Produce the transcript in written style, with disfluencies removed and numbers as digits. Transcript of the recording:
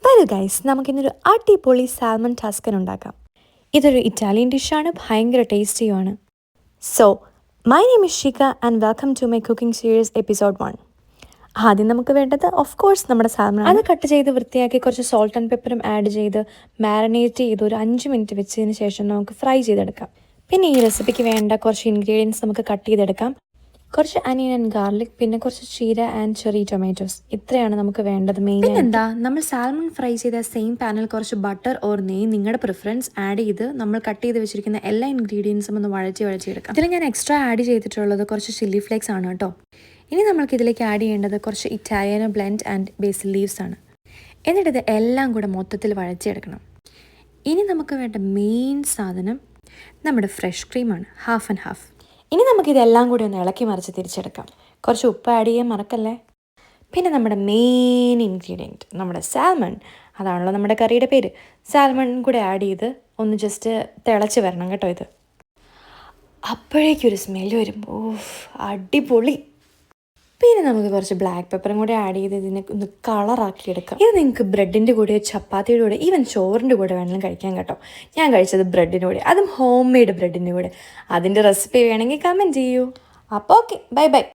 വരൂ ഗൈസ്, നമുക്കിന്നൊരു അടിപൊളി സാൽമൺ ടസ്കൻ ഉണ്ടാക്കാം. ഇതൊരു ഇറ്റാലിയൻ ഡിഷാണ്, ഭയങ്കര ടേസ്റ്റിയുമാണ്. So my name is Shika and welcome to my cooking series episode 1. ആദ്യം നമുക്ക് വേണ്ടത് ഓഫ് കോഴ്സ് നമ്മുടെ സാൽമൺ. അത് കട്ട് ചെയ്ത് വൃത്തിയാക്കി കുറച്ച് സോൾട്ട് ആൻഡ് പെപ്പറും ആഡ് ചെയ്ത് മാരിനേറ്റ് ചെയ്ത് ഒരു 5 മിനിറ്റ് വെച്ചതിന് ശേഷം നമുക്ക് ഫ്രൈ ചെയ്തെടുക്കാം. പിന്നെ ഈ റെസിപ്പിക്ക് വേണ്ട കുറച്ച് ഇൻഗ്രീഡിയൻസ് നമുക്ക് കട്ട് ചെയ്തെടുക്കാം. കുറച്ച് അനിയൻ ആൻഡ് ഗാർലിക്, പിന്നെ കുറച്ച് ചീര ആൻഡ് ചെറി ടൊമാറ്റോസ്. ഇത്രയാണ് നമുക്ക് വേണ്ടത് മെയിൻ. പിന്നെന്താ, നമ്മൾ സാൽമൺ ഫ്രൈ ചെയ്ത സെയിം പാനിൽ കുറച്ച് ബട്ടർ ഓർ നെയ്യ്, നിങ്ങളുടെ പ്രിഫറൻസ്, ആഡ് ചെയ്ത് നമ്മൾ കട്ട് ചെയ്ത് വെച്ചിരിക്കുന്ന എല്ലാ ഇൻഗ്രീഡിയൻസും ഒന്ന് വഴറ്റിയെടുക്കാം. ഇതിൽ ഞാൻ എക്സ്ട്രാ ആഡ് ചെയ്തിട്ടുള്ളത് കുറച്ച് ചില്ലി ഫ്ലേക്സ് ആണ് കേട്ടോ. ഇനി നമ്മൾക്ക് ഇതിലേക്ക് ആഡ് ചെയ്യേണ്ടത് കുറച്ച് ഇറ്റാലിയനോ ബ്ലെൻഡ് ആൻഡ് ബേസിൽ ലീവ്സ് ആണ്. എന്നിട്ട് ഇത് എല്ലാം കൂടെ മൊത്തത്തിൽ വഴറ്റിയെടുക്കണം. ഇനി നമുക്ക് വേണ്ട മെയിൻ സാധനം നമ്മുടെ ഫ്രഷ് ക്രീമാണ്, ഹാഫ് ആൻഡ് ഹാഫ്. ഇനി നമുക്കിതെല്ലാം കൂടി ഒന്ന് ഇളക്കി മറിച്ച് തിരിച്ചെടുക്കാം. കുറച്ച് ഉപ്പ് ആഡ് ചെയ്യാൻ മറക്കല്ലേ. പിന്നെ നമ്മുടെ മെയിൻ ഇൻഗ്രീഡിയൻറ്റ് നമ്മുടെ സാൽമൺ, അതാണല്ലോ നമ്മുടെ കറിയുടെ പേര്. സാൽമൺ കൂടെ ആഡ് ചെയ്ത് ഒന്ന് ജസ്റ്റ് തിളച്ച് വരണം കേട്ടോ. ഇത് അപ്പോഴേക്കൊരു സ്മെല്ല് വരുമ്പോൾ അടിപൊളി. പിന്നെ നമുക്ക് കുറച്ച് ബ്ലാക്ക് പെപ്പറും കൂടെ ആഡ് ചെയ്ത് ഇതിനെ ഒന്ന് കളറാക്കി എടുക്കാം. ഇത് നിങ്ങൾക്ക് ബ്രെഡിൻ്റെ കൂടെ, ചപ്പാത്തിയുടെ കൂടെ, ഈവൻ ചോറിൻ്റെ കൂടെ വേണമെങ്കിലും കഴിക്കാൻ കേട്ടോ. ഞാൻ കഴിച്ചത് ബ്രെഡിൻ്റെ കൂടെ, അതും ഹോം മെയ്ഡ് ബ്രെഡിൻ്റെ കൂടെ. അതിൻ്റെ റെസിപ്പി വേണമെങ്കിൽ കമൻറ്റ് ചെയ്യൂ. അപ്പോൾ ഓക്കെ, ബൈ ബൈ.